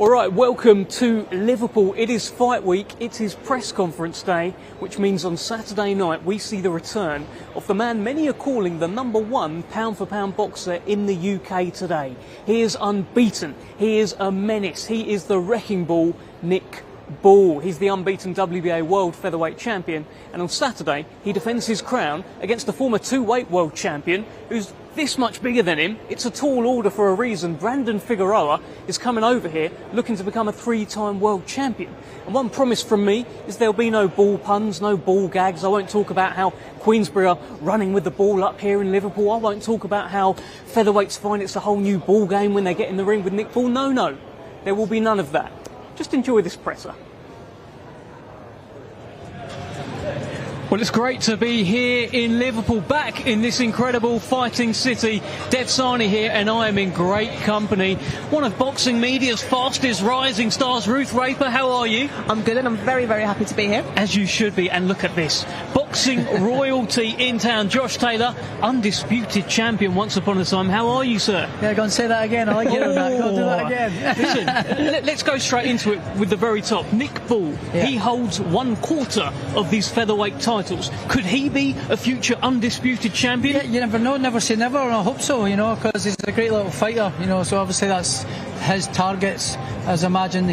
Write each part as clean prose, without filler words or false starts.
All right, welcome to Liverpool. It is fight week, it is press conference day, which means on Saturday night we see the return of the man many are calling the #1 pound-for-pound boxer in the UK today. He is unbeaten, he is a menace, he is the wrecking ball, Nick Ball. He's the unbeaten WBA World Featherweight Champion, and on Saturday he defends his crown against the former two-weight world champion who's this much bigger than him. It's a tall order for a reason. Brandon Figueroa is coming over here looking to become a three-time world champion. And one promise from me is there'll be no ball puns, no ball gags. I won't talk about how Queensberry are running with the ball up here in Liverpool. I won't talk about how featherweights find it's a whole new ball game when they get in the ring with Nick Ball. No, there will be none of that. Just enjoy this presser. Well, it's great to be here in Liverpool, back in this incredible fighting city. DAZN here, and I am in great company. One of boxing media's fastest rising stars, Ruth Raper. How are you? I'm good, and I'm very, very happy to be here. As you should be, and look at this. Boxing royalty in town. Josh Taylor, undisputed champion once upon a time. How are you, sir? Yeah, go and say that again. I like hearing that. Go and do that again. Listen, let's go straight into it with the very top. Nick Ball, yeah. He holds 1/4 of these featherweight titles. Could he be a future undisputed champion? Yeah, you never know, never say never, and I hope so, you know, because he's a great little fighter, you know, so obviously that's his targets, as I imagine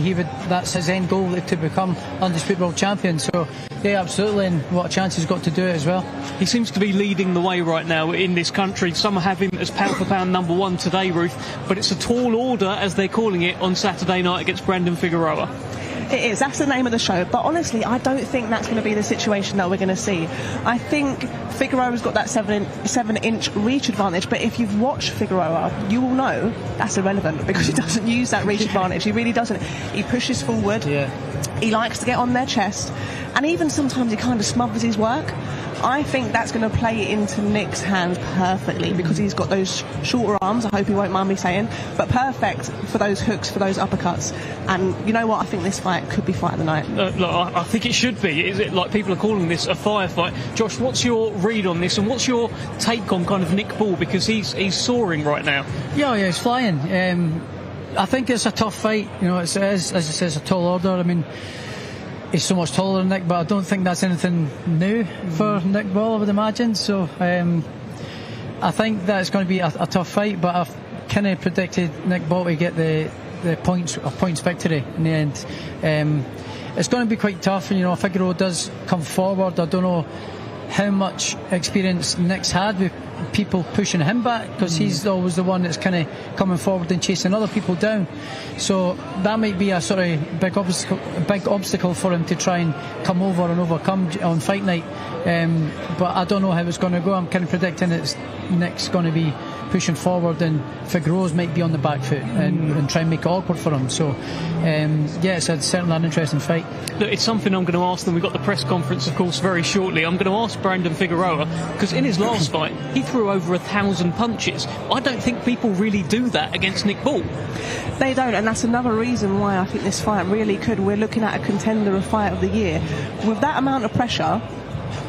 that's his end goal, to become undisputed world champion. So yeah, absolutely, and what a chance he's got to do it as well. He seems to be leading the way right now in this country. Some have him as pound for pound #1 today, Ruth, but it's a tall order, as they're calling it, on Saturday night against Brandon Figueroa. It is, that's the name of the show, but honestly I don't think that's going to be the situation that we're going to see. I think Figueroa's got that 7-inch reach advantage, but if you've watched Figueroa you will know that's irrelevant, because he doesn't use that reach advantage. He really doesn't. He pushes forward, he likes to get on their chest, and even sometimes he kind of smothers his work. I think that's going to play into Nick's hands perfectly, because he's got those shorter arms, I hope he won't mind me saying, but perfect for those hooks, for those uppercuts. And you know what, I think this fight could be fight of the night. Look, I think it should be. Is it, like, people are calling this a firefight? Josh, what's your read on this, and what's your take on kind of Nick Ball, because he's soaring right now? Yeah, he's flying. I think it's a tough fight, you know. It is, as it says, a tall order. I mean, he's so much taller than Nick, but I don't think that's anything new for Nick Ball, I would imagine. So I think that it's going to be a tough fight, but I've kind of predicted Nick Ball to get the points victory in the end. It's going to be quite tough, you know. If Figueroa does come forward, I don't know how much experience Nick's had with people pushing him back, because he's always the one that's kind of coming forward and chasing other people down. So that might be a sort of big obstacle for him to try and come over and overcome on fight night. But I don't know how it's going to go. I'm kind of predicting it's Nick's going to be pushing forward, and Figueroa's might be on the back foot and try and make it awkward for him. So yeah, it's certainly an interesting fight. Look, it's something I'm going to ask them. We've got the press conference, of course, very shortly. I'm going to ask Brandon Figueroa, because in his last fight he threw over 1,000 punches. I don't think people really do that against Nick Ball. They don't, and that's another reason why I think this fight really could. We're looking at a contender of fight of the year. With that amount of pressure,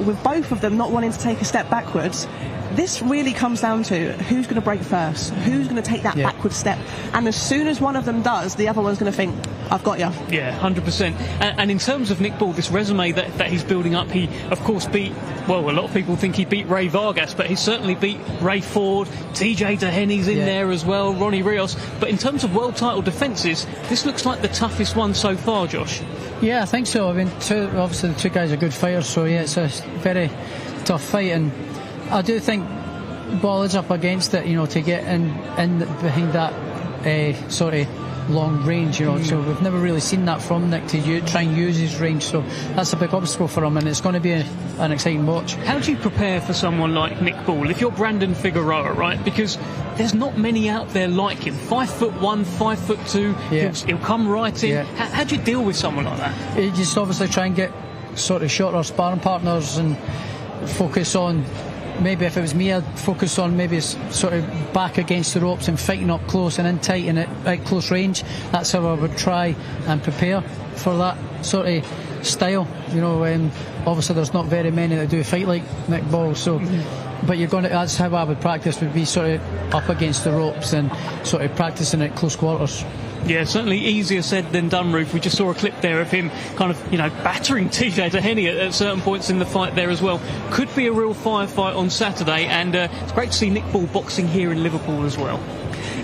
with both of them not wanting to take a step backwards, this really comes down to who's going to break first, who's going to take that backward step, and as soon as one of them does, the other one's going to think, I've got you. Yeah, 100%. And in terms of Nick Ball, this resume that he's building up, he of course beat, well, a lot of people think he beat Ray Vargas, but he certainly beat Ray Ford, TJ DeHenny's in there as well, Ronnie Rios. But in terms of world title defences, this looks like the toughest one so far, Josh. Yeah, I think so. I mean, obviously the two guys are good fighters, so yeah, it's a very tough fight, and I do think Ball is up against it, you know, to get in behind that sort of long range, you know. So we've never really seen that from Nick, to try and use his range. So that's a big obstacle for him, and it's going to be an exciting watch. How do you prepare for someone like Nick Ball? If you're Brandon Figueroa, right? Because there's not many out there like him. 5'1", 5'2". He'll come right in. How do you deal with someone like that? You just obviously try and get sort of shorter sparring partners and focus on. Maybe if it was me, I'd focus on maybe sort of back against the ropes and fighting up close and in tight and at close range. That's how I would try and prepare for that sort of style. You know, obviously there's not very many that do a fight like Nick Ball, so but that's how I would practice, would be sort of up against the ropes and sort of practicing at close quarters. Yeah, certainly easier said than done, Ruth. We just saw a clip there of him kind of, battering TJ Doheny at certain points in the fight there as well. Could be a real firefight on Saturday, and it's great to see Nick Ball boxing here in Liverpool as well.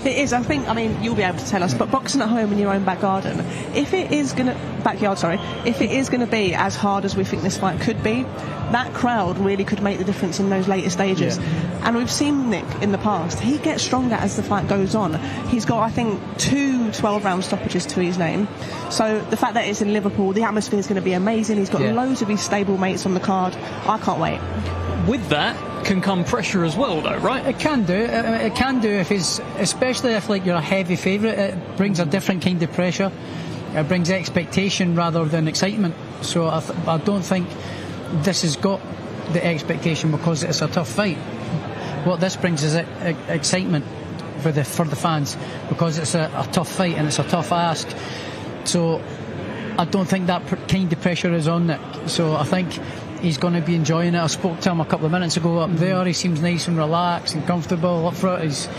It is. I mean, you'll be able to tell us, but boxing at home in your own back garden, if it is going to be as hard as we think this fight could be, that crowd really could make the difference in those later stages. Yeah. And we've seen Nick in the past. He gets stronger as the fight goes on. He's got, I think, 2 12-round stoppages to his name. So the fact that it's in Liverpool, the atmosphere is going to be amazing. He's got loads of his stable mates on the card. I can't wait. With that can come pressure as well, though, right? It can do. It can do especially if you're a heavy favourite. It brings a different kind of pressure. It brings expectation rather than excitement. So I don't think this has got the expectation because it's a tough fight. What this brings is excitement for the fans because it's a tough fight and it's a tough ask. So I don't think that kind of pressure is on Nick. So I think he's going to be enjoying it. I spoke to him a couple of minutes ago up there. He seems nice and relaxed and comfortable up front. His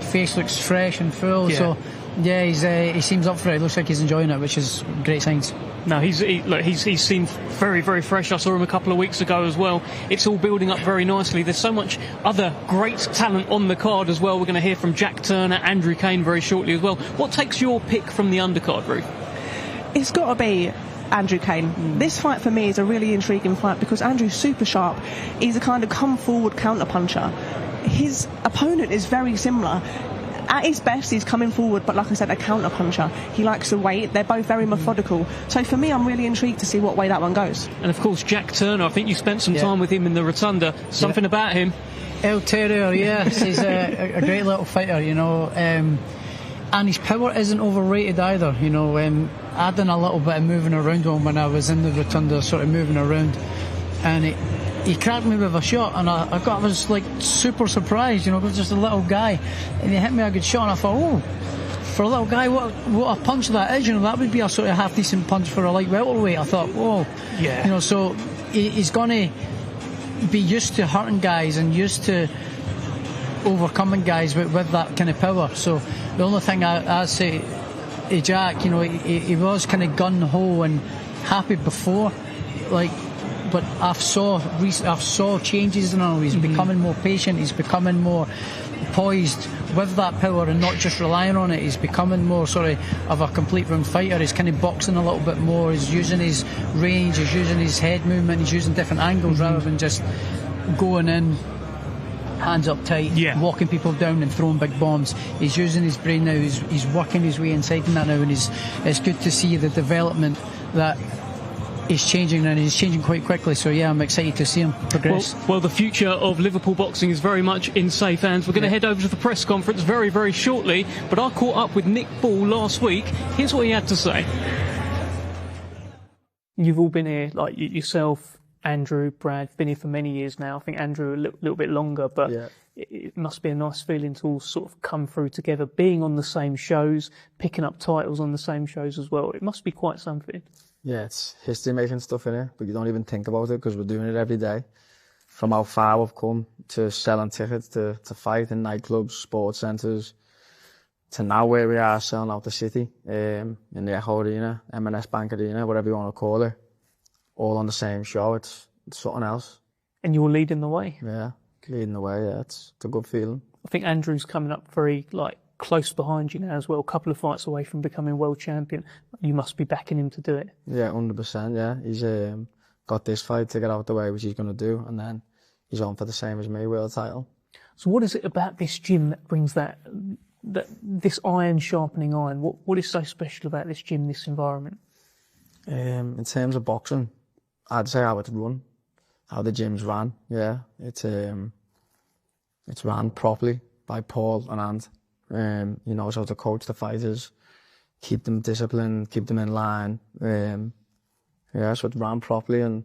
face looks fresh and full. Yeah. So yeah, he seems up for it. It looks like he's enjoying it, which is great signs. No, he seemed very, very fresh. I saw him a couple of weeks ago as well. It's all building up very nicely. There's so much other great talent on the card as well. We're going to hear from Jack Turner, Andrew Cain very shortly as well. What takes your pick from the undercard, Ruth? It's got to be Andrew Cain. This fight for me is a really intriguing fight because Andrew's super sharp. He's a kind of come forward counter puncher. His opponent is very similar. At his best, he's coming forward, but like I said, a counter puncher. He likes to wait. They're both very methodical. So for me, I'm really intrigued to see what way that one goes. And of course, Jack Turner, I think you spent some time with him in the Rotunda. Something about him. El Terrier, yes. He's a great little fighter, and his power isn't overrated either. I done a little bit of moving around on when I was in the Rotunda, sort of moving around, and he cracked me with a shot, and I was like super surprised. It was just a little guy, and he hit me a good shot, and I thought, oh, for a little guy, what a punch that is. That would be a sort of half decent punch for a light welterweight. I thought, whoa, yeah. So he's going to be used to hurting guys and used to overcoming guys with that kind of power. So the only thing I say, Jack, he was kind of gun ho and happy before, but I saw changes in him. He's becoming more patient. He's becoming more poised with that power and not just relying on it. He's becoming more sort of a complete round fighter. He's kind of boxing a little bit more. He's using his range. He's using his head movement. He's using different angles rather than just going in, hands up tight, walking people down and throwing big bombs. He's using his brain now. He's working his way inside in that now, and it's good to see the development that he's changing, and he's changing quite quickly. So yeah, I'm excited to see him progress. Well, the future of Liverpool boxing is very much in safe hands. We're going to head over to the press conference very, very shortly, but I caught up with Nick Ball last week. Here's what he had to say. You've all been here, like yourself, Andrew, Brad, been here for many years now. I think Andrew a little bit longer, but it must be a nice feeling to all sort of come through together, being on the same shows, picking up titles on the same shows as well. It must be quite something. Yeah, it's history-making stuff in it, but you don't even think about it because we're doing it every day. From how far we've come to selling tickets to fight in nightclubs, sports centres, to now where we are selling out the city, in the Echo Arena, M&S Bank Arena, whatever you want to call it, all on the same show. It's something else. And you're leading the way. Yeah, leading the way, yeah. It's a good feeling. I think Andrew's coming up very, close behind you now as well, a couple of fights away from becoming world champion. You must be backing him to do it. Yeah, 100%, yeah. He's got this fight to get out the way, which he's going to do, and then he's on for the same as me, world title. So what is it about this gym that brings this iron sharpening iron? What is so special about this gym, this environment? In terms of boxing, I'd say how it's run, how the gym's ran, yeah. It's ran properly by Paul and Ant. He knows how to coach the fighters, keep them disciplined, keep them in line. So it's ran properly, and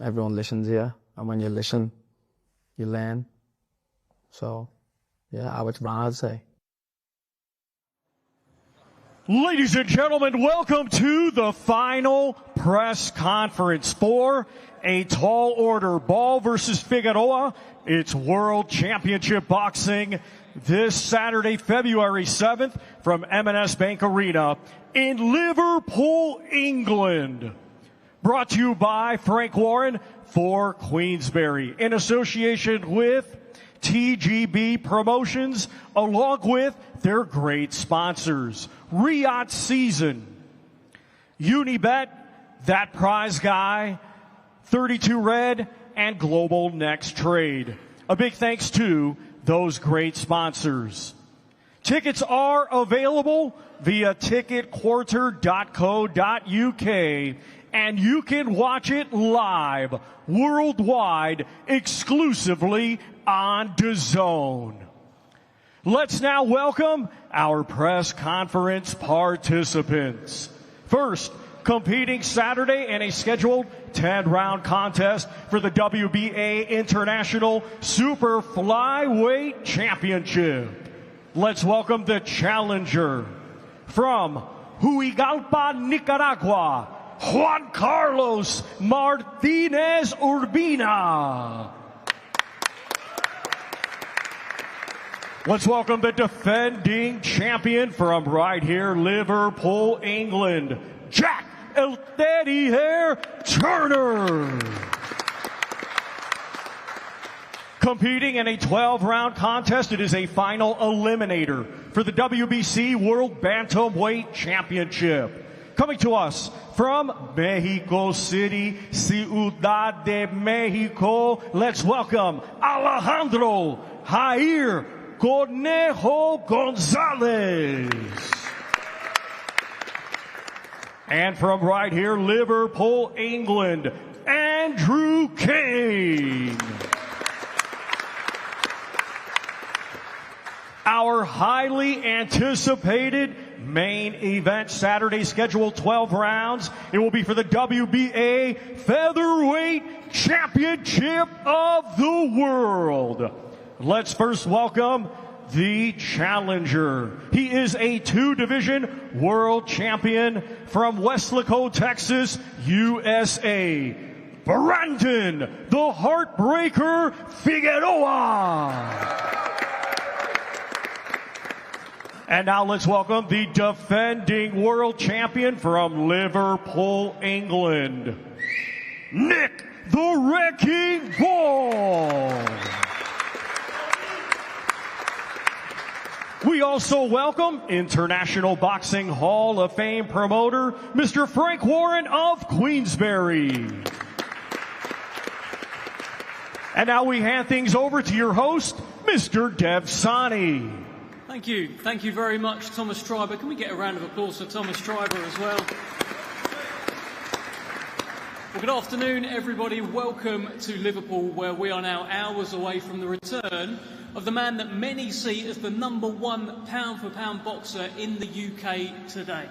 everyone listens here. And when you listen, you learn. So, yeah, how it's ran, I'd say. Ladies and gentlemen, welcome to the final press conference for a tall order. Ball versus Figueroa. It's World Championship Boxing this Saturday, February 7th, from M&S Bank Arena in Liverpool, England. Brought to you by Frank Warren for Queensberry, in association with TGB Promotions, along with their great sponsors, Riyadh Season, Unibet, That Prize Guy, 32 Red, and Global Next Trade. A big thanks to those great sponsors. Tickets are available via ticketquarter.co.uk, and you can watch it live worldwide exclusively on DAZN. Let's now welcome our press conference participants. First, competing Saturday in a scheduled 10-round contest for the WBA International Super Flyweight Championship. Let's welcome the challenger from Huigalpa, Nicaragua, Juan Carlos Martinez Urbina. Let's welcome the defending champion from right here, Liverpool, England, Jack El Teddy Hair Turner. Competing in a 12-round contest, it is a final eliminator for the WBC World Bantamweight Championship. Coming to us from Mexico City, Ciudad de Mexico, let's welcome Alejandro Jair Gonzalez. And from right here, Liverpool, England, Andrew Cain. Our highly anticipated main event Saturday, scheduled 12 rounds. It will be for the WBA Featherweight Championship of the World. Let's first welcome the challenger. He is a 2-division world champion from Weslaco, Texas, USA. Brandon, the Heartbreaker Figueroa. And now let's welcome the defending world champion from Liverpool, England, Nick the Wrecking Ball. We also welcome International Boxing Hall of Fame promoter, Mr. Frank Warren of Queensberry. And now we hand things over to your host, Mr. DAZN. Thank you. Thank you very much, Thomas Treiber. Can we get a round of applause for Thomas Treiber as well? Well, good afternoon, everybody. Welcome to Liverpool, where we are now hours away from the return of the man that many see as the #1 pound-for-pound boxer in the UK today.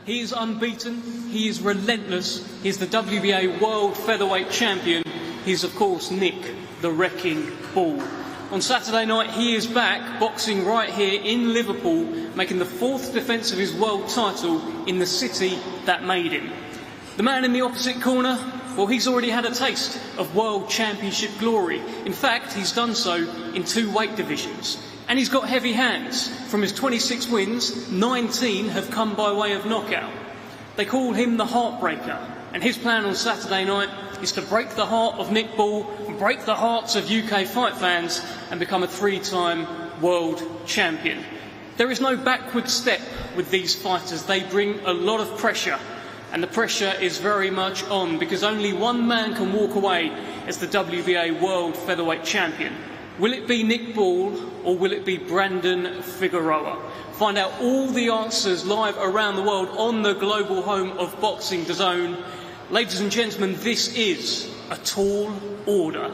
He is unbeaten. He is relentless. He's the WBA World Featherweight Champion. He's, of course, Nick the Wrecking Ball. On Saturday night, he is back boxing right here in Liverpool, making the 4th defence of his world title in the city that made him. The man in the opposite corner, well, he's already had a taste of World Championship glory. In fact, he's done so in 2 weight divisions. And he's got heavy hands. From his 26 wins, 19 have come by way of knockout. They call him the Heartbreaker. And his plan on Saturday night is to break the heart of Nick Ball, break the hearts of UK fight fans, and become a 3-time world champion. There is no backward step with these fighters. They bring a lot of pressure. And the pressure is very much on, because only one man can walk away as the WBA World Featherweight Champion. Will it be Nick Ball, or will it be Brandon Figueroa? Find out all the answers live around the world on the global home of boxing, DAZN. Ladies and gentlemen, this is a tall order.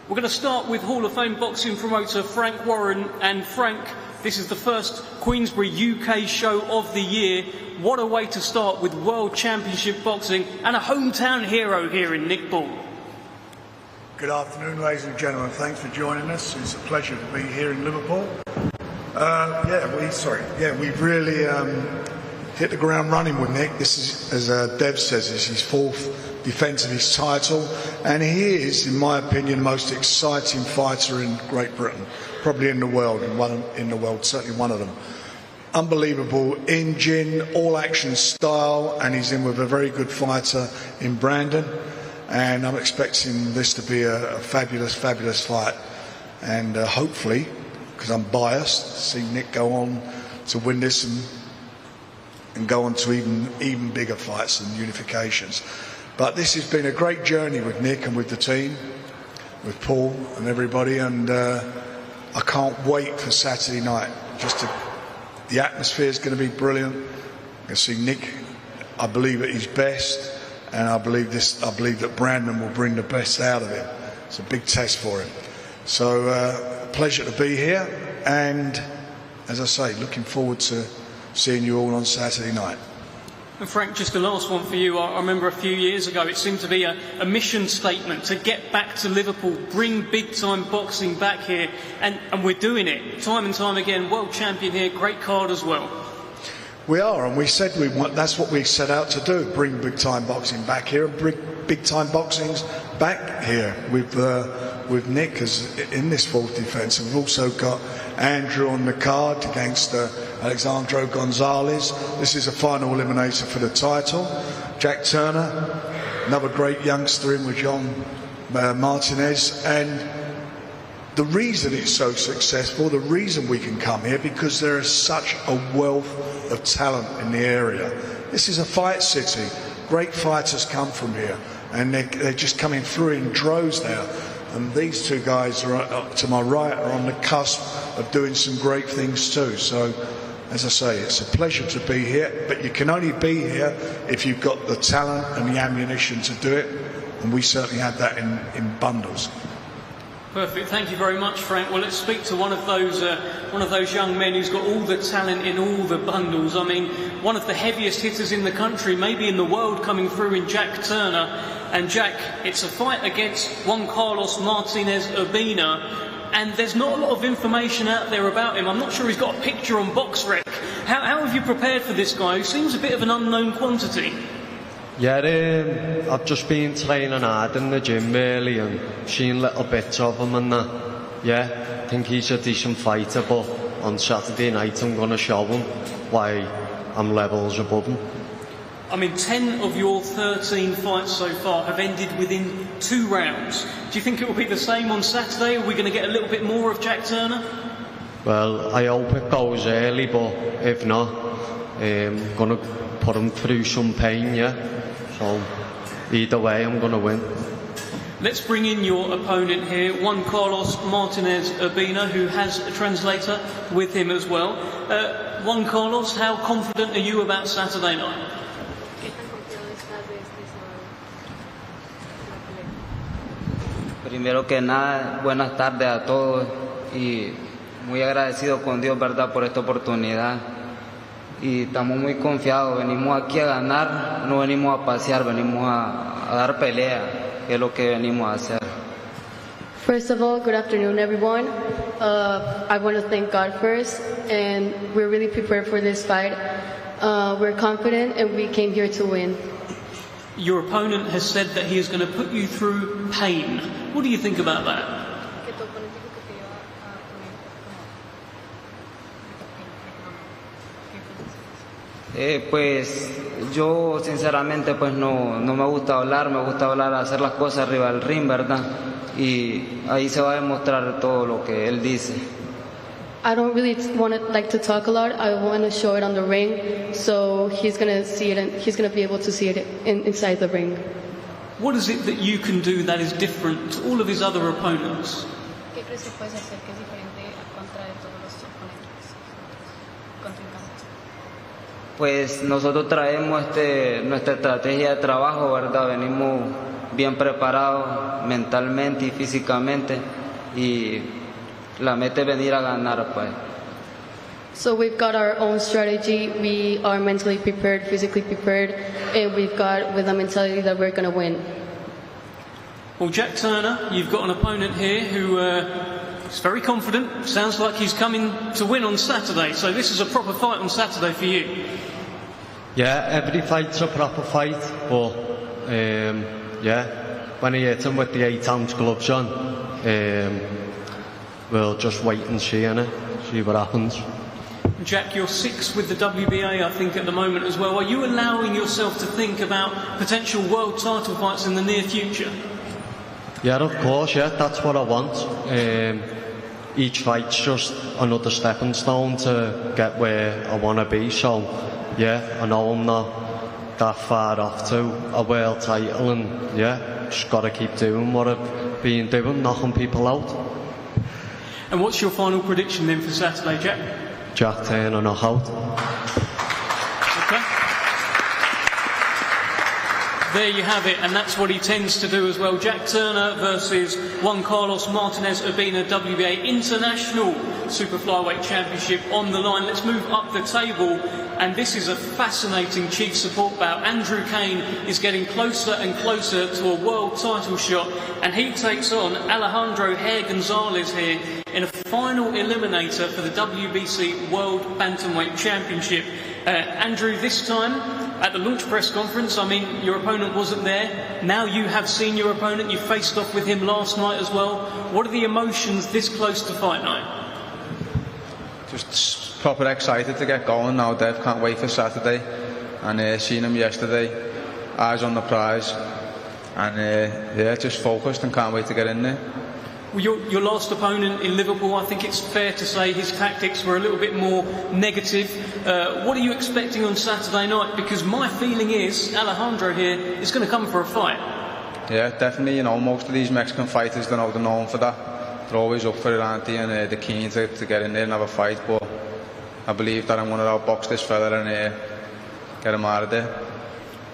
We're going to start with Hall of Fame boxing promoter Frank Warren. And Frank, this is the first Queensberry UK show of the year. What a way to start with World Championship boxing and a hometown hero here in Nick Ball. Good afternoon, ladies and gentlemen. Thanks for joining us. It's a pleasure to be here in Liverpool. We've really hit the ground running with Nick. This is, as Dev says, this is his 4th defending his title, and he is, in my opinion, the most exciting fighter in Great Britain, probably in the world, certainly one of them. Unbelievable engine, all-action style, and he's in with a very good fighter in Brandon, and I'm expecting this to be a fabulous, fabulous fight, and hopefully, because I'm biased, see Nick go on to win this and go on to even bigger fights and unifications. But this has been a great journey with Nick and with the team, with Paul and everybody, and I can't wait for Saturday night. The atmosphere is going to be brilliant. I see Nick, I believe, at his best, and I believe that Brandon will bring the best out of him. It's a big test for him. So a pleasure to be here, and as I say, looking forward to seeing you all on Saturday night. And Frank, just the last one for you. I remember a few years ago it seemed to be a mission statement to get back to Liverpool, bring big-time boxing back here, and we're doing it time and time again. World champion here, great card as well. We are, and we said that's what we set out to do, bring big-time boxing back here and bring big-time boxings back here with Nick as in this fourth defence. And we've also got Andrew on the card against Alejandro Gonzalez. This is a final eliminator for the title. Jack Turner, another great youngster in with Juan Martinez. And the reason it's so successful, the reason we can come here, because there is such a wealth of talent in the area. This is a fight city. Great fighters come from here, and they're just coming through in droves now. And these two guys are up to my right are on the cusp of doing some great things too. So, as I say, it's a pleasure to be here, but you can only be here if you've got the talent and the ammunition to do it, and we certainly have that in bundles. Perfect. Thank you very much, Frank. Well, let's speak to one of those young men who's got all the talent in all the bundles. I mean, one of the heaviest hitters in the country, maybe in the world, coming through in Jack Turner. And Jack, it's a fight against Juan Carlos Martinez Urbina, and there's not a lot of information out there about him. I'm not sure he's got a picture on BoxRec. How have you prepared for this guy, who seems a bit of an unknown quantity? Yeah, I've just been training hard in the gym really and seen little bits of him and that. Yeah, I think he's a decent fighter, but on Saturday night I'm going to show him why I'm levels above him. I mean, 10 of your 13 fights so far have ended within 2 rounds. Do you think it will be the same on Saturday? Are we going to get a little bit more of Jack Turner? Well, I hope it goes early, but if not, I'm going to put him through some pain, yeah. So, either way, I'm going to win. Let's bring in your opponent here, Juan Carlos Martinez Urbina, who has a translator with him as well. Juan Carlos, how confident are you about Saturday night? Primero que nada, buenas tardes a todos y muy agradecido con Dios, ¿verdad?, por esta oportunidad. Y estamos muy confiados, venimos aquí a ganar, no venimos a pasear, venimos a dar pelea, que es lo que venimos a hacer. First of all, good afternoon, everyone. I want to thank God first, and we're really prepared for this fight. We're confident, and we came here to win. Your opponent has said that he is going to put you through pain. What do you think about that? Pues yo sinceramente pues no me gusta hablar, hacer las cosas arriba del ring, ¿verdad? Y ahí se va a demostrar todo lo que él dice. I don't really like to talk a lot. I want to show it on the ring, so he's going to see it, and he's going to be able to see it inside the ring. What is it that you can do that is different to all of his other opponents? ¿Qué crees que puedes hacer que es diferente a contra de todos los oponentes, contrincantes? Pues nosotros traemos nuestra estrategia de trabajo, ¿verdad? Venimos bien preparados mentalmente y físicamente y la meta es venir a ganar, pues. So we've got our own strategy. We are mentally prepared, physically prepared, and we've got with a mentality that we're going to win. Well, Jack Turner, you've got an opponent here who is very confident. Sounds like he's coming to win on Saturday. So this is a proper fight on Saturday for you. Yeah, every fight's a proper fight, but Yeah, when he hit him with the 8-ounce gloves on, we'll just wait and see, innit? See what happens. Jack, you're 6th with the WBA, I think, at the moment as well. Are you allowing yourself to think about potential world title fights in the near future? Yeah, of course, yeah, that's what I want. Each fight's just another stepping stone to get where I want to be, so yeah, I know I'm not that far off to a world title, and yeah, just got to keep doing what I've been doing, knocking people out. And what's your final prediction then for Saturday, Jack? Jack Turner knockout. Okay. There you have it, and that's what he tends to do as well. Jack Turner versus Juan Martinez Urbina, WBA International Super Flyweight Championship on the line. Let's move up the table, and this is a fascinating chief support bout. Andrew Cain is getting closer and closer to a world title shot, and he takes on Alejandro Jair Gonzalez here in a final eliminator for the WBC World Bantamweight Championship. Andrew, this time, at the launch press conference, I mean, your opponent wasn't there. Now you have seen your opponent. You faced off with him last night as well. What are the emotions this close to fight night? Just proper excited to get going now, Dev. Can't wait for Saturday. And seen him yesterday. Eyes on the prize. And yeah, just focused and can't wait to get in there. Well, your last opponent in Liverpool, I think it's fair to say his tactics were a little bit more negative. What are you expecting on Saturday night? Because my feeling is Alejandro here is going to come for a fight. Yeah, definitely. You know, most of these Mexican fighters, they're known for that. They're always up for it, aren't they? And they're keen to get in there and have a fight. But I believe that I'm going to outbox this fella and get him out of there.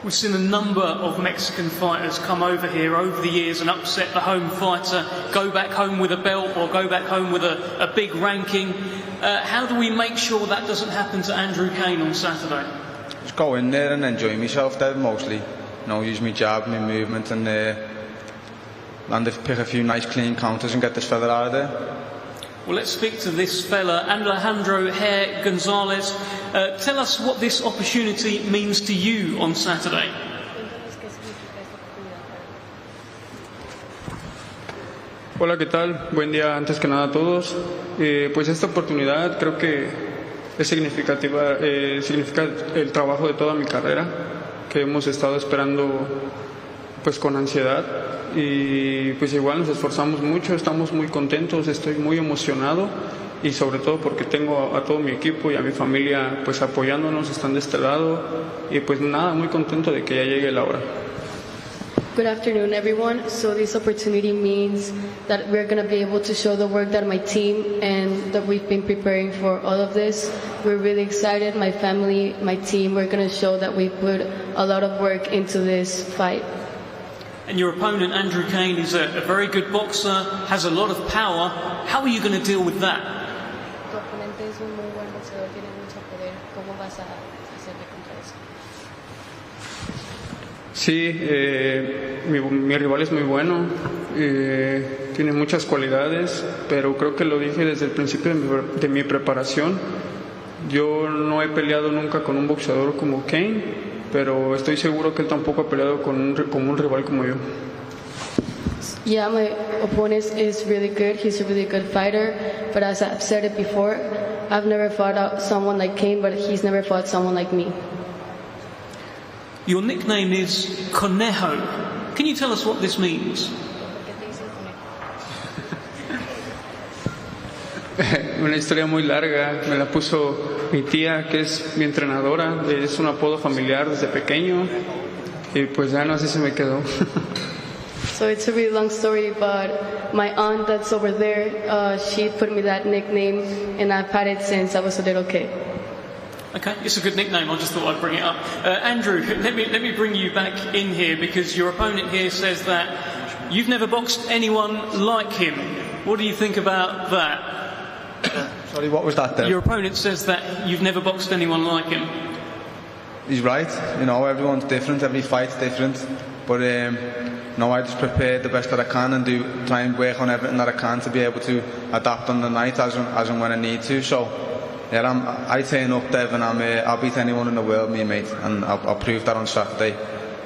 We've seen a number of Mexican fighters come over here over the years and upset the home fighter, go back home with a belt or go back home with a big ranking. How do we make sure that doesn't happen to Andrew Cain on Saturday? Just go in there and enjoy myself there mostly. You know, use my jab, my movement, and pick a few nice clean counters and get this fella out of there. Well, let's speak to this fella, Alejandro Jair Gonzalez. Tell us what this opportunity means to you on Saturday. Hola, ¿qué tal? Buen día antes que nada a todos. Pues esta oportunidad creo que es significativa, significa el trabajo de toda mi carrera, que hemos estado esperando pues con ansiedad. Y pues igual nos esforzamos mucho, estamos muy contentos, estoy muy emocionado y sobre todo porque tengo a todo mi equipo y a mi familia pues apoyándonos, están de este lado y pues nada, muy contento de que ya llegue la hora. Good afternoon, everyone. So this opportunity means that we're going to be able to show the work that my team and that we've been preparing for all of this. We're really excited, my family, my team, we're going to show that we put a lot of work into this fight. And your opponent, Andrew Cain, is a very good boxer, has a lot of power. How are you going to deal with that? Tu oponente es un muy buen boxeador, tiene mucho poder. ¿Cómo vas a hacerle contra eso? Sí, mi rival es muy bueno, tiene muchas cualidades, pero creo que lo dije desde el principio de mi preparación. Yo no he peleado nunca con un boxeador como Cain, pero estoy seguro que él tampoco ha peleado con un rival como yo. Yeah, my opponent is really good. He's a really good fighter. But as I've said it before, I've never fought out someone like Cain, but he's never fought someone like me. Your nickname is Conejo. Can you tell us what this means? Una historia muy larga, me la puso mi tía, que es mi entrenadora, es un apodo familiar desde pequeño y pues ya no sé si me quedó. So it's a really long story, but my aunt that's over there, she put me that nickname and I've had it since I was a little kid. Okay, it's a good nickname. I just thought I'd bring it up. Andrew, let me bring you back in here because your opponent here says that you've never boxed anyone like him. What do you think about that? Sorry, what was that then? Your opponent says that you've never boxed anyone like him. He's right. You know, everyone's different, every fight's different. But no, I just prepare the best that I can and try and work on everything that I can to be able to adapt on the night as and when I need to. So yeah, I turn up, Dev, and I'll beat anyone in the world, me mate, and I'll prove that on Saturday.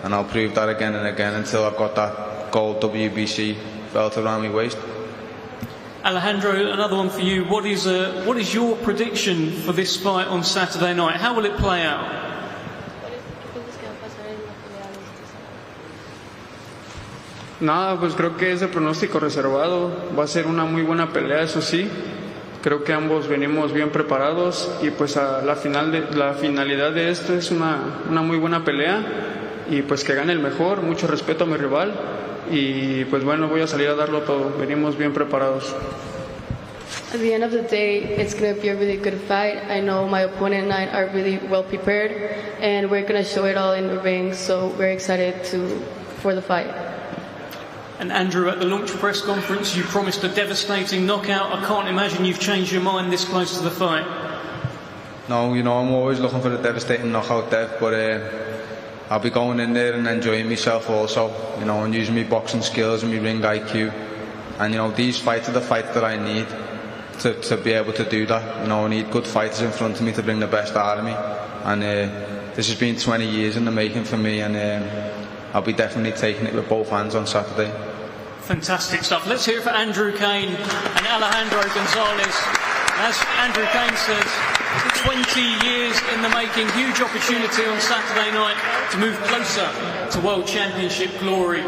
and I'll prove that again and again until I've got that gold WBC belt around my waist. Alejandro, another one for you. What is your prediction for this fight on Saturday night? How will it play out? Nada, pues creo que ese pronóstico reservado va a ser una muy buena pelea, eso sí. Creo que ambos venimos bien preparados y pues la finalidad de esto es una muy buena pelea y pues que gane el mejor. Mucho respeto a mi rival y pues bueno, voy a salir a darlo todo. Venimos bien preparados. At the end of the day, it's going to be a really good fight. I know my opponent and I are really well prepared, and we're going to show it all in the ring, so we're excited for the fight. And Andrew, at the launch press conference, you promised a devastating knockout. I can't imagine you've changed your mind this close to the fight. No, you know, I'm always looking for a devastating knockout, Dev, but I'll be going in there and enjoying myself also, you know, and using my boxing skills and my ring IQ. And, you know, these fights are the fights that I need to be able to do that. You know, I need good fighters in front of me to bring the best out of me. And this has been 20 years in the making for me, and I'll be definitely taking it with both hands on Saturday. Fantastic stuff. Let's hear it for Andrew Cain and Alejandro Gonzalez. As Andrew Cain says, 20 years in the making, huge opportunity on Saturday night to move closer to World Championship glory.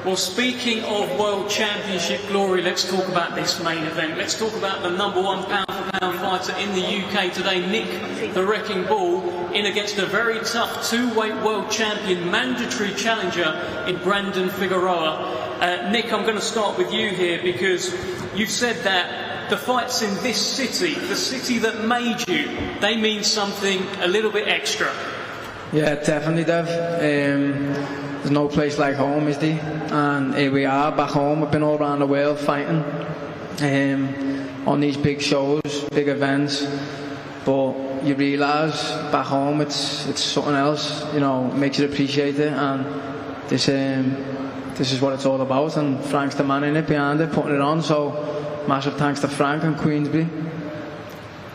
Well, speaking of World Championship glory, let's talk about this main event. Let's talk about the #1 pound-for-pound fighter in the UK today, Nick the Wrecking Ball, in against a very tough two-weight world champion, mandatory challenger in Brandon Figueroa. Nick, I'm going to start with you here because you've said that the fights in this city, the city that made you, they mean something a little bit extra. Yeah, definitely, Dev. There's no place like home, is there? And here we are back home. We've been all around the world fighting on these big shows, big events. But you realise back home it's something else. You know, it makes you appreciate it. And this is what it's all about. And Frank's the man in it, behind it, putting it on. So massive thanks to Frank and Queensberry.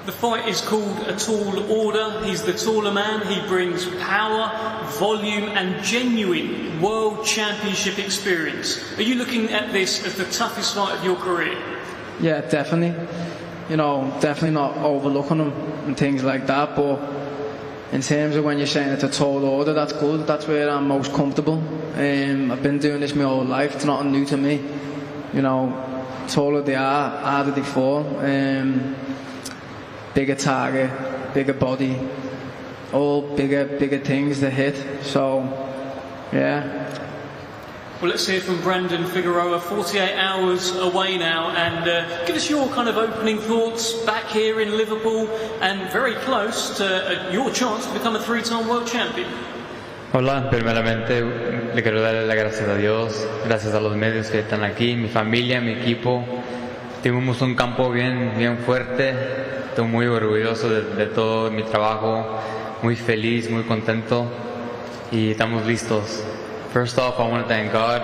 The fight is called a tall order. He's the taller man. He brings power, volume and genuine world championship experience. Are you looking at this as the toughest fight of your career? Yeah, definitely. You know, definitely not overlooking him and things like that. But in terms of when you're saying it's a tall order, that's good. That's where I'm most comfortable. I've been doing this my whole life. It's nothing new to me. You know, taller they are, harder they fall. Bigger target, bigger body, all bigger things to hit. So, yeah. Well, let's hear from Brandon Figueroa, 48 hours away now, and give us your kind of opening thoughts back here in Liverpool and very close to your chance to become a three-time world champion. Hola, primeramente le quiero dar las gracias a Dios, gracias a los medios que están aquí, mi familia, mi equipo. Tuvimos un campo bien fuerte. Estoy muy orgulloso de todo mi trabajo, muy feliz, muy contento y estamos listos. First off, I want to thank God,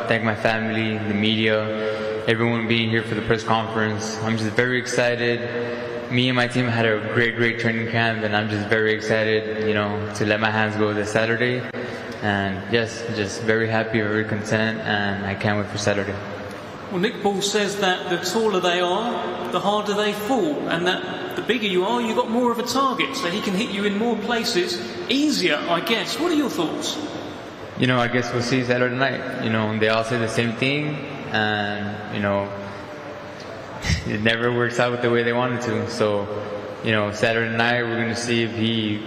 thank my family, the media, everyone being here for the press conference. I'm just very excited. Me and my team had a great training camp, and I'm just very excited, you know, to let my hands go this Saturday. And yes, just very happy, very content, and I can't wait for Saturday. Well, Nick Ball says that the taller they are, the harder they fall, and that the bigger you are, you've got more of a target, so he can hit you in more places, easier, I guess. What are your thoughts? You know, I guess we'll see Saturday night. You know, they all say the same thing, and, you know, it never works out the way they wanted to. So, you know, Saturday night, we're going to see if he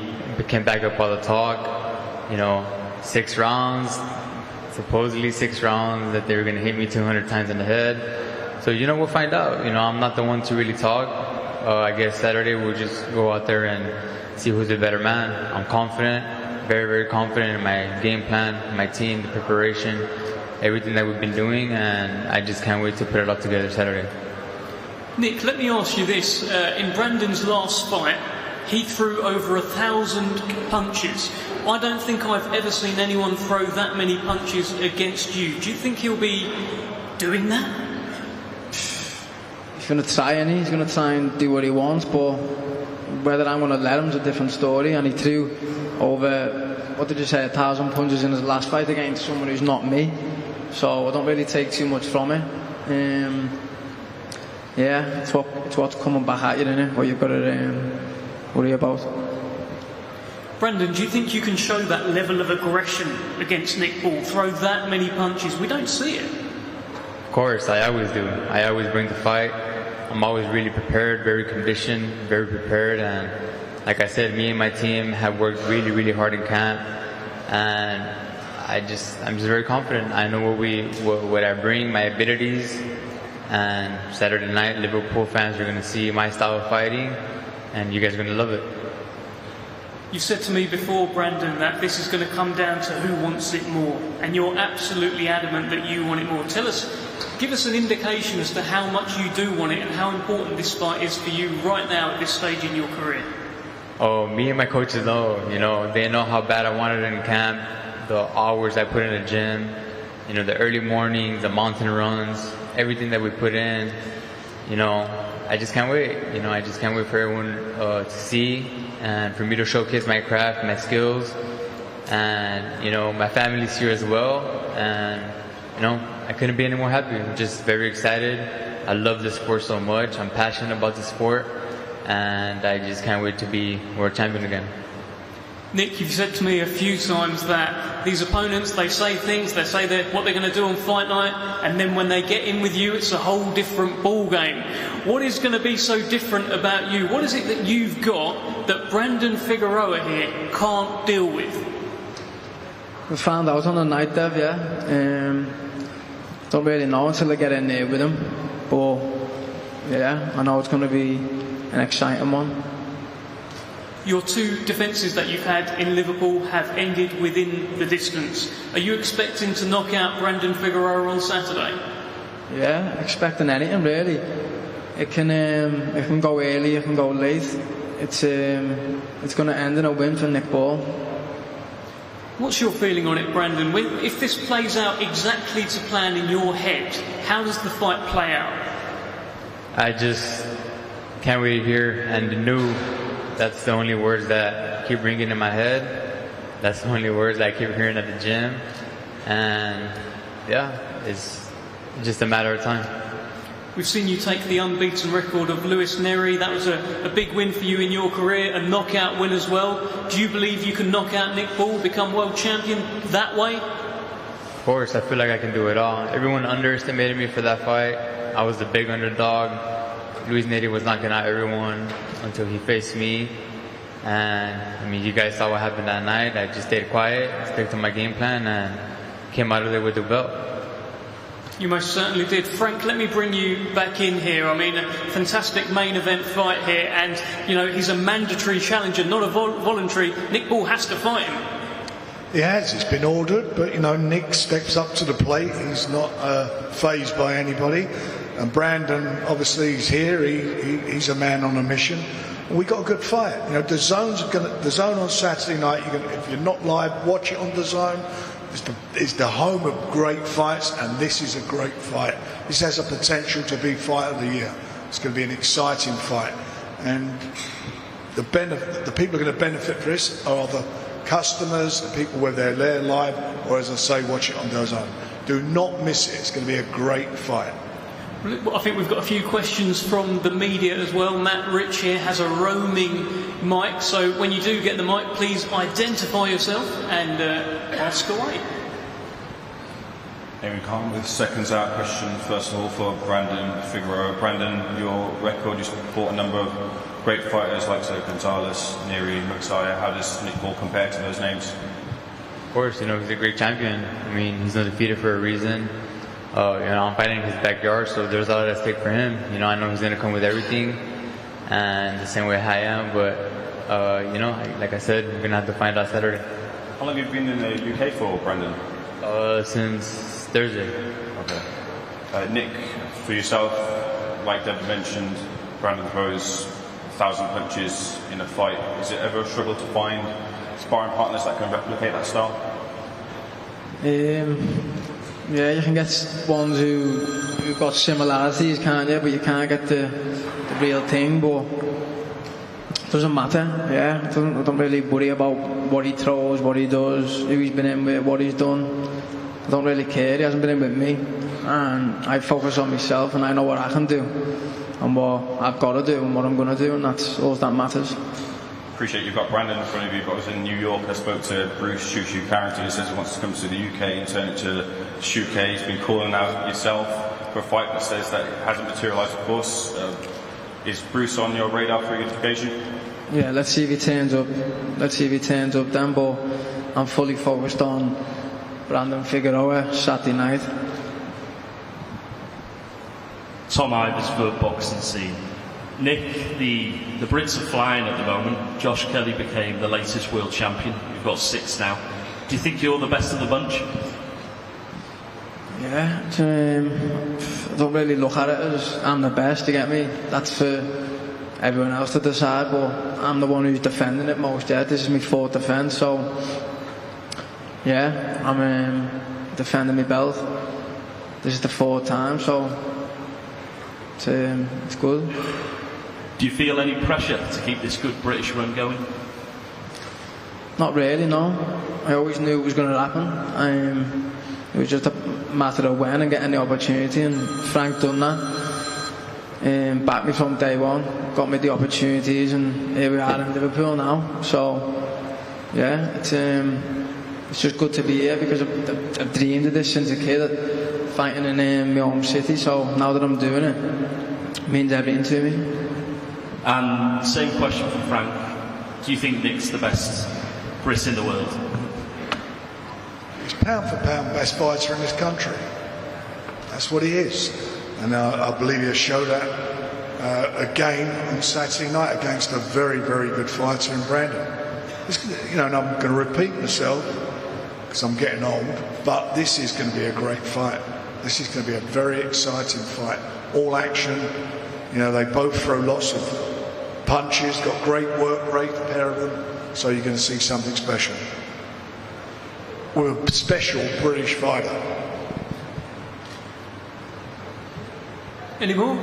can back up all the talk. You know, 6 rounds. Supposedly 6 rounds that they were going to hit me 200 times in the head. So, you know, we'll find out. You know, I'm not the one to really talk. I guess Saturday we'll just go out there and see who's the better man. I'm confident, very confident in my game plan, my team, the preparation, everything that we've been doing, and I just can't wait to put it all together Saturday. Nick, let me ask you this. In Brandon's last fight, he threw over 1,000 punches. I don't think I've ever seen anyone throw that many punches against you. Do you think he'll be doing that? He's going to try, and he's going to try and do what he wants, but whether I'm going to let him is a different story. And he threw over, what did you say, 1,000 punches in his last fight against someone who's not me. So I don't really take too much from it. Yeah, it's what's coming back at you, innit? What you've got to worry about. Brandon, do you think you can show that level of aggression against Nick Ball? Throw that many punches? We don't see it. Of course, I always do. I always bring the fight. I'm always really prepared, very conditioned, very prepared. And like I said, me and my team have worked really, really hard in camp. And I'm just very confident. I know what I bring, my abilities. And Saturday night, Liverpool fans are going to see my style of fighting. And you guys are going to love it. You've said to me before, Brandon, that this is going to come down to who wants it more, and you're absolutely adamant that you want it more. Give us an indication as to how much you do want it and how important this fight is for you right now at this stage in your career. Oh, me and my coaches know, they know how bad I wanted it in camp, the hours I put in the gym, the early mornings, the mountain runs, everything that we put in, I just can't wait. I just can't wait for everyone to see and for me to showcase my craft, my skills, and my family's here as well. And I couldn't be any more happy. I'm just very excited. I love this sport so much. I'm passionate about the sport, and I just can't wait to be world champion again. Nick, you've said to me a few times that these opponents, they say things, they say what they're going to do on fight night, and then when they get in with you, it's a whole different ball game. What is going to be so different about you? What is it that you've got that Brandon Figueroa here can't deal with? We found out on the night, Dev, yeah. Don't really know until I get in there with him. But, yeah, I know it's going to be an exciting one. Your two defences that you've had in Liverpool have ended within the distance. Are you expecting to knock out Brandon Figueroa on Saturday? Yeah, expecting anything really. It can go early, it can go late. It's going to end in a win for Nick Ball. What's your feeling on it, Brandon? If this plays out exactly to plan in your head, how does the fight play out? I just can't wait here and knew. That's the only words that keep ringing in my head. That's the only words that I keep hearing at the gym. And yeah, it's just a matter of time. We've seen you take the unbeaten record of Luis Neri. That was a big win for you in your career, a knockout win as well. Do you believe you can knock out Nick Ball, become world champion that way? Of course, I feel like I can do it all. Everyone underestimated me for that fight. I was the big underdog. Luis Neri was knocking out everyone until he faced me. And you guys saw what happened that night. I just stayed quiet, stuck to my game plan, and came out of there with the belt. You most certainly did. Frank, let me bring you back in here. A fantastic main event fight here, and he's a mandatory challenger, not a voluntary. Nick Ball has to fight him. He has. It's been ordered, but Nick steps up to the plate. He's not fazed by anybody. And Brandon, obviously, he's here. He's a man on a mission. And we got a good fight. DAZN on Saturday night. If you're not live, watch it on DAZN. It's the home of great fights, and this is a great fight. This has a potential to be fight of the year. It's going to be an exciting fight, and the people who are going to benefit from this are the customers, the people whether they're there live or, as I say, watch it on DAZN. Do not miss it. It's going to be a great fight. I think we've got a few questions from the media as well. Matt Rich here has a roaming mic, so when you do get the mic, please identify yourself and ask away. Here we come with seconds out question. First of all, for Brandon Figueroa. Brandon, your record, you fought a number of great fighters like Gonzalez, Neri, Merseyside. How does Nick Ball compare to those names? Of course, he's a great champion. He's undefeated for a reason. I'm fighting in his backyard, so there's a lot at stake for him. I know he's going to come with everything, and the same way I am. But, like I said, we're going to have to find out Saturday. How long have you been in the UK for, Brandon? Since Thursday. Okay. Nick, for yourself, like Deb mentioned, Brandon throws 1,000 punches in a fight. Is it ever a struggle to find sparring partners that can replicate that style? Yeah, you can get ones who've got similarities, can't you? But you can't get the real thing. But doesn't matter, yeah. I don't really worry about what he throws, what he does, who he's been in with, what he's done. I don't really care, he hasn't been in with me. And I focus on myself and I know what I can do and what I've got to do and what I'm going to do, and that's all that matters. Appreciate you've got Brandon in front of you, but I was in New York. I spoke to Bruce Shushu Carrington, who says he wants to come to the UK and turn it to Shuke. He's been calling out yourself for a fight that says that it hasn't materialised, of course. Is Bruce on your radar for unification? Yeah, let's see if he turns up. Let's see if he turns up then, but I'm fully focused on Brandon Figueroa Saturday night. Tom Ivers for Boxing Scene. Nick, the Brits are flying at the moment. Josh Kelly became the latest world champion. You've got 6 now. Do you think you're the best of the bunch? Yeah, I don't really look at it as I'm the best, you get me? That's for everyone else to decide, but I'm the one who's defending it most, yeah. This is my 4th defence, so yeah, I'm defending my belt. This is the 4th time, so it's good. Do you feel any pressure to keep this good British run going? Not really, no. I always knew it was going to happen. It was just a matter of when and getting the opportunity, and Frank done that. Backed me from day one, got me the opportunities, and here we are in Liverpool now. So, yeah, it's just good to be here because I've dreamed of this since a kid, fighting in my home city. So now that I'm doing it means everything to me. And same question for Frank. Do you think Nick's the best Brit in the world? He's pound for pound best fighter in this country. That's what he is. And I believe he'll show that again on Saturday night against a very, very good fighter in Brandon. And I'm going to repeat myself because I'm getting old, but this is going to be a great fight. This is going to be a very exciting fight. All action. They both throw lots of punches, got great work rate, a pair of them. So you're going to see something special. We're a special British fighter. Any more?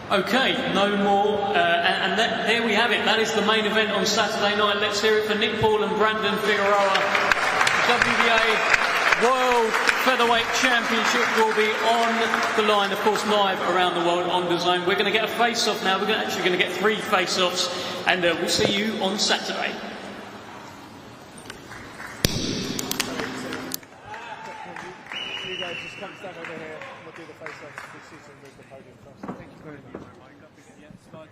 Okay, no more. And there we have it. That is the main event on Saturday night. Let's hear it for Nick Paul and Brandon Figueroa. WBA World Featherweight Championship will be on the line, of course, live around the world on DAZN. We're going to get a face-off now. We're actually going to get 3 face-offs, and we'll see you on Saturday. You guys just come stand over here. We'll do the face-off. We'll see some move the podium first. Thank you very much. Yeah, start.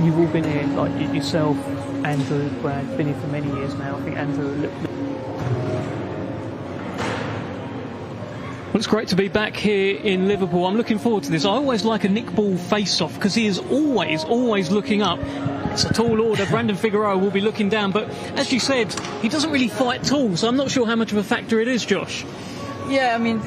You've all been here, like yourself, Andrew, Brad, been here for many years now. I think Andrew. Well, it's great to be back here in Liverpool. I'm looking forward to this. I always like a Nick Ball face-off because he is always looking up. It's a tall order. Brandon Figueroa will be looking down, but as you said, he doesn't really fight tall, so I'm not sure how much of a factor it is, Josh. Yeah, I mean,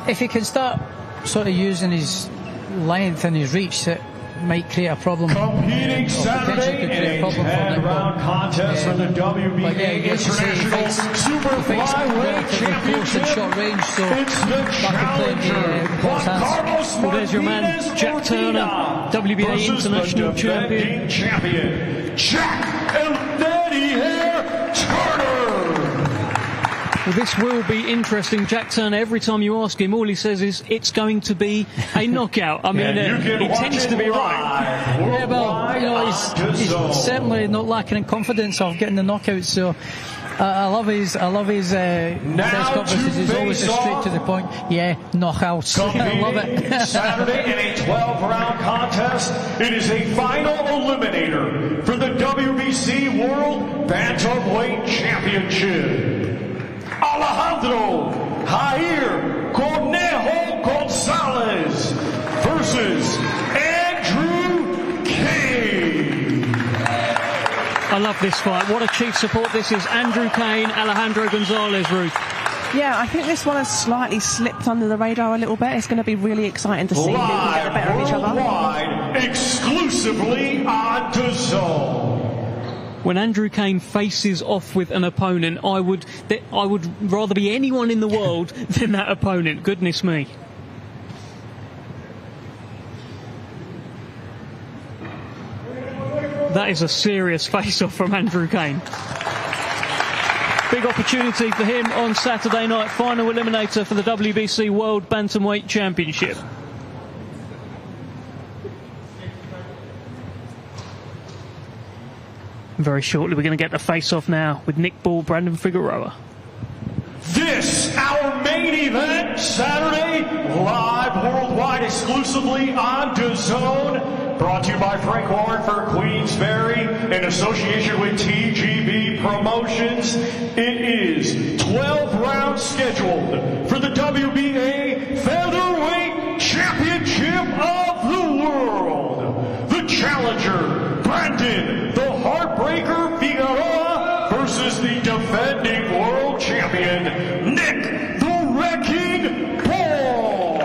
if he can start sort of using his length and his reach, it might create a problem. Competing Saturday in a 10-round contest for the WBA International Super Flyweight Championship. Short range, so it's the challenger, Juan Martinez. Well, there's your man, Jack Turner, WBA International Champion. Jack El Daddy Hair Turner. Well, this will be interesting. Jack Turner, every time you ask him, all he says is, it's going to be a knockout. I mean, he tends to be right. Yeah, well, he's certainly not lacking in confidence of getting the knockout, so I love his press conferences. He's always straight to the point. Yeah, knockouts. I love it. Saturday in a 12-round contest, it is a final eliminator for the WBC World Bantamweight Championship. Alejandro Jair Gonzalez I love this fight. What a cheap support this is. Andrew Cain, Alejandro Gonzalez, Ruth. Yeah, I think this one has slightly slipped under the radar a little bit. It's going to be really exciting to see who can get the better of each other. Worldwide, exclusively on DAZN. When Andrew Cain faces off with an opponent, I would rather be anyone in the world than that opponent. Goodness me. That is a serious face-off from Andrew Cain. Big opportunity for him on Saturday night. Final eliminator for the WBC World Bantamweight Championship. Very shortly, we're going to get the face-off now with Nick Ball, Brandon Figueroa. This, our main event, Saturday, live worldwide, exclusively on DAZN. Brought to you by Frank Warren for Queensberry in association with TGB Promotions. It is 12 rounds scheduled for the WBA Featherweight Championship of the World. The challenger, Brandon the Heartbreaker Figueroa versus the defending world champion, Nick the Wrecking Ball.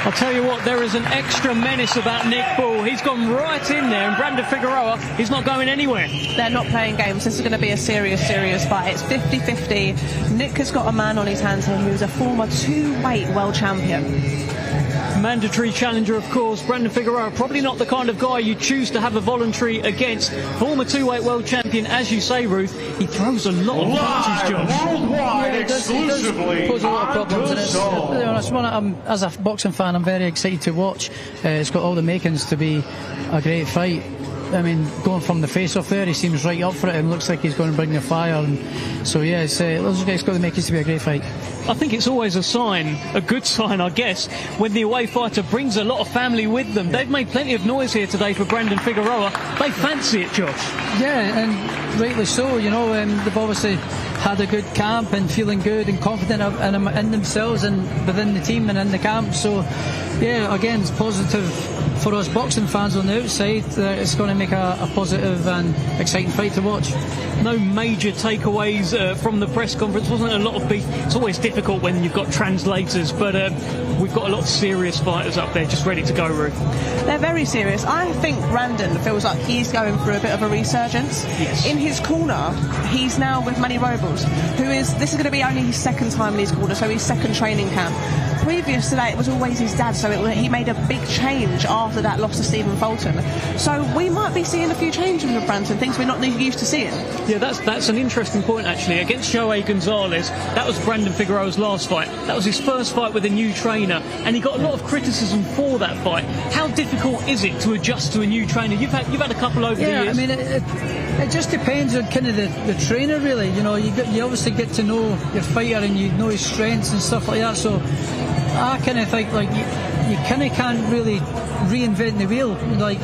I'll tell you what, there is an extra menace about Nick Ball. He's gone right in there, and Brandon Figueroa, he's not going anywhere. They're not playing games. This is going to be a serious fight. It's 50-50. Nick has got a man on his hands here who's a former two-weight world champion. Mandatory challenger, of course. Brandon Figueroa, probably not the kind of guy you choose to have a voluntary against. Former two-weight world champion, as you say, Ruth. He throws a lot of punches, Josh. Worldwide, exclusively. It does pose a lot of problems, and it's one as a boxing fan, I'm very excited to watch. It's got all the makings to be a great fight. I mean, going from the face-off there, he seems right up for it and looks like he's going to bring the fire. And so, yeah, it's got the makings to be a great fight. I think it's always a sign, a good sign, I guess, when the away fighter brings a lot of family with them. They've made plenty of noise here today for Brandon Figueroa. They fancy it, Josh. Yeah, and rightly so. You know, they've obviously had a good camp and feeling good and confident in themselves and within the team and in the camp. So, yeah, again, it's positive for us boxing fans on the outside. It's going to make a positive and exciting fight to watch. No major takeaways from the press conference. Wasn't a lot of beef. It's always difficult when you've got translators, but we've got a lot of serious fighters up there just ready to go, Ruth. They're very serious. I think Brandon feels like he's going through a bit of a resurgence. Yes. In his corner, he's now with Manny Robles, this is going to be only his second time in his corner, so his second training camp. Previous to that, it was always his dad, so he made a big change after that loss to Stephen Fulton. So we might be seeing a few changes with Brandon, things we're not used to seeing. Yeah, that's an interesting point, actually. Against Joey Gonzalez, that was Brandon Figueroa's last fight. That was his first fight with a new trainer, and he got a lot of criticism for that fight. How difficult is it to adjust to a new trainer? You've had a couple over the years. Yeah, I mean, it just depends on kind of the trainer, really. You know, you obviously get to know your fighter and you know his strengths and stuff like that. So I kind of think like you kind of can't really reinvent the wheel. Like,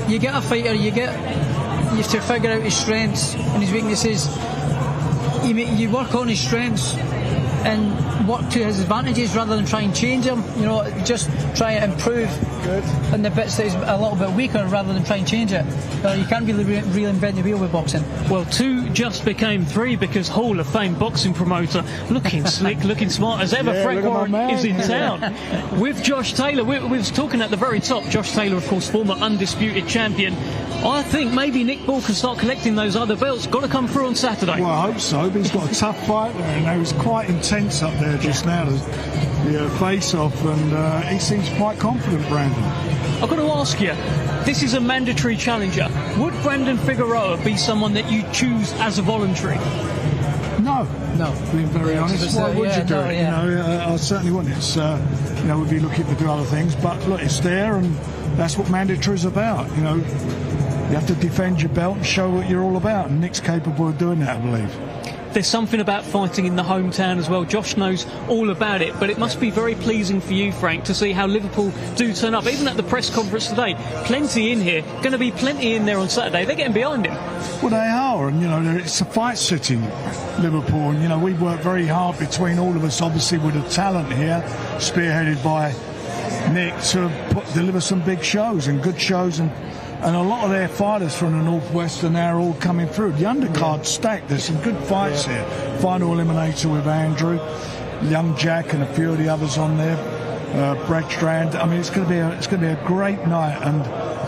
you get a fighter, you have to figure out his strengths and his weaknesses. You work on his strengths and work to his advantages rather than try and change him. You know, just try to improve in the bits that he's a little bit weaker rather than try and change it. You can't really reinvent the wheel with boxing. Well, 2 just became 3 because Hall of Fame boxing promoter, looking slick, looking smart as ever. Frank Warren is in town with Josh Taylor. We were talking at the very top. Josh Taylor, of course, former undisputed champion. I think maybe Nick Ball can start collecting those other belts. Got to come through on Saturday. Well, I hope so, but he's got a tough fight there, and it was quite intense up there just now, the face-off, and he seems quite confident, Brandon. I've got to ask you, this is a mandatory challenger. Would Brandon Figueroa be someone that you choose as a voluntary? No, being very honest. Why would you do it? You know, I certainly wouldn't. It's we'd be looking to do other things, but look, it's there, and that's what mandatory is about. You know, you have to defend your belt and show what you're all about, and Nick's capable of doing that, I believe. There's something about fighting in the hometown as well. Josh knows all about it, but it must be very pleasing for you, Frank, to see how Liverpool do turn up. Even at the press conference today, plenty in here. Going to be plenty in there on Saturday. They're getting behind him. Well, they are, and you know, it's a fight city, Liverpool, and you know, we work very hard between all of us, obviously with the talent here, spearheaded by Nick, to deliver some big shows and good shows, and And a lot of their fighters from the Northwest are now all coming through. The undercard stacked. There's some good fights here. Final eliminator with Andrew, Young Jack, and a few of the others on there. Brad Strand. I mean, it's going to be a great night, and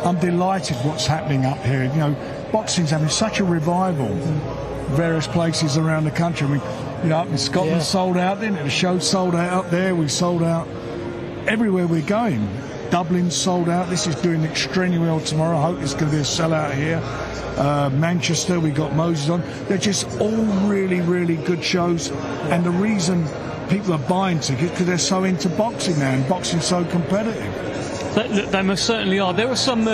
I'm delighted what's happening up here. You know, boxing's having such a revival. Various places around the country. I mean, you know, up in Scotland sold out. Then the show sold out up there. We sold out everywhere we're going. Dublin sold out. This is doing extremely well tomorrow. I hope it's going to be a sellout here. Manchester, we got Moses on. They're just all really, really good shows. And the reason people are buying tickets because they're so into boxing now, and boxing's so competitive. They most certainly are. There were some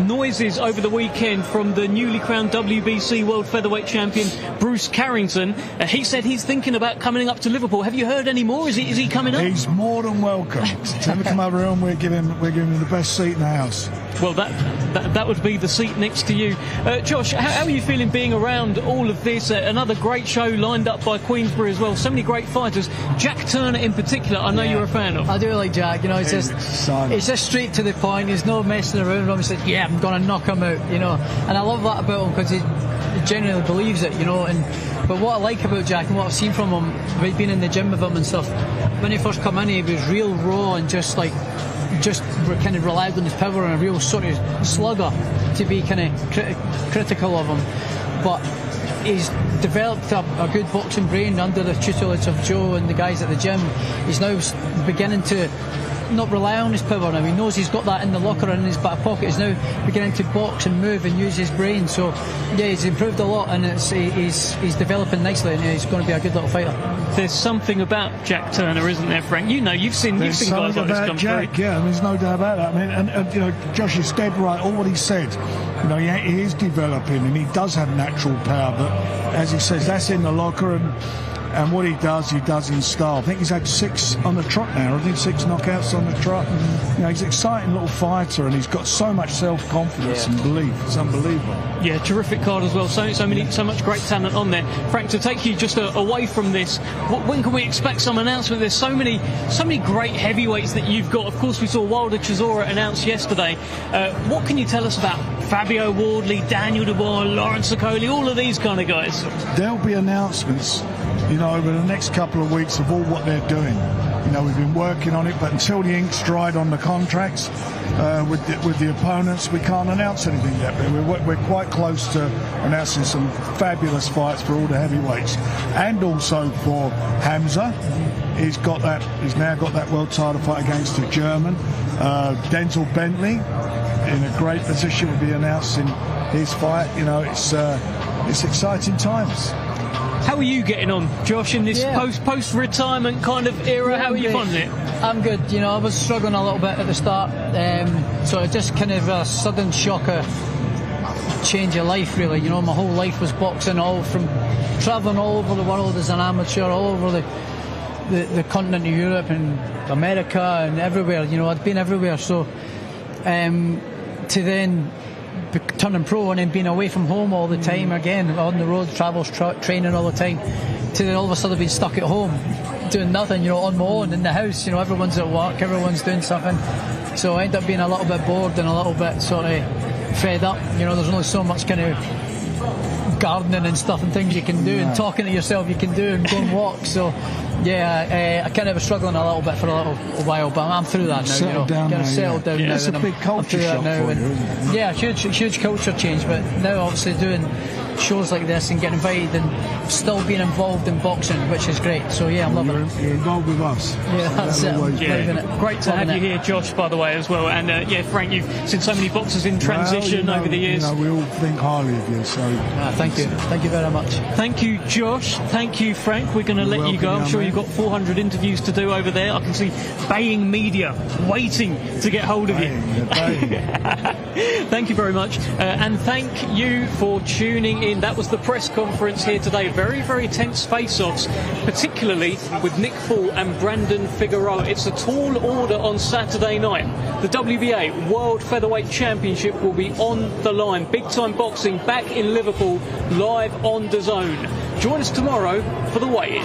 noises over the weekend from the newly crowned WBC World Featherweight Champion Bruce Carrington. He said he's thinking about coming up to Liverpool. Have you heard any more? Is he coming up? He's more than welcome. Tell him to come over here, and we're giving him the best seat in the house. Well, that would be the seat next to you. Josh, how are you feeling being around all of this? Another great show lined up by Queensberry as well. So many great fighters. Jack Turner in particular, I know you're a fan of. I do like Jack. You know, it's just straight to the point. There's no messing around. He said, "Yeah, I'm going to knock him out." You know, and I love that about him because he genuinely believes it. You know, but what I like about Jack and what I've seen from him, being in the gym with him and stuff, when he first come in, he was real raw and just kind of relied on his power and a real sort of slugger to be kind of critical of him. But he's developed a good boxing brain under the tutelage of Joe and the guys at the gym. He's now beginning to not rely on his power now. He knows he's got that in the locker and in his back pocket. He's now beginning to box and move and use his brain. So yeah, he's improved a lot, and he's developing nicely, and he's going to be a good little fighter. There's something about Jack Turner, isn't there, Frank? You know, you've seen guys like this come Jack, through. Yeah, there's no doubt about that. I mean, and you know, Josh is dead right. All what he said, you know, he is developing, and he does have natural power. But as he says, that's in the locker, and what he does in style. I think he's had 6 on the trot now. I think 6 knockouts on the trot. You know, he's an exciting little fighter, and he's got so much self-confidence and belief. It's unbelievable. Yeah, terrific card as well. So much great talent on there. Frank, to take you just away from this, when can we expect some announcement? There's so many great heavyweights that you've got. Of course, we saw Wilder Chisora announced yesterday. What can you tell us about Fabio Wardley, Daniel Dubois, Lawrence Okoli, all of these kind of guys? There'll be announcements, you know, over the next couple of weeks of all what they're doing. You know, we've been working on it, but until the ink's dried on the contracts with the opponents, we can't announce anything yet. But we're quite close to announcing some fabulous fights for all the heavyweights, and also for Hamza. He's now got that world title fight against a German. Denzel Bentley, in a great position, will be announcing his fight. You know, it's exciting times. How are you getting on, Josh, in this post-retirement kind of era? Yeah, how are you finding it? I'm good. You know, I was struggling a little bit at the start, so it just kind of a sudden shock of change of life, really. You know, my whole life was boxing, all from travelling all over the world as an amateur, all over the continent of Europe and America and everywhere. You know, I'd been everywhere. So to then turning pro and then being away from home all the time again, on the road, travels, training all the time, to then all of a sudden being stuck at home doing nothing, you know, on my own in the house. You know, everyone's at work, everyone's doing something, so I end up being a little bit bored and a little bit sort of fed up. You know, there's only so much kind of gardening and stuff and things you can do, and talking to yourself you can do, and go and walk. So yeah, I kind of was struggling a little bit for a little while, but I'm through that now. Settled down now. Settled down now. It's a big culture shock for you, isn't it? Yeah, huge culture change. But now, obviously, doing shows like this and getting invited and still being involved in boxing, which is great. So yeah, I'm loving it. You're involved with us. Yeah, that's it. Great to have you here, Josh, by the way, as well. And yeah, Frank, you've seen so many boxers in transition over the years. You know, we all think highly of you. So thank you very much. Thank you, Josh. Thank you, Frank. We're going to let you go. I'm sure you've got 400 interviews to do over there. I can see baying media waiting to get hold of you. Thank you very much, and thank you for tuning in. That was the press conference here today. Very, very tense face-offs, particularly with Nick Paul and Brandon Figueroa. It's a tall order on Saturday night. The WBA World Featherweight Championship will be on the line. Big time boxing back in Liverpool, live on DAZN. Join us tomorrow for the weigh-in.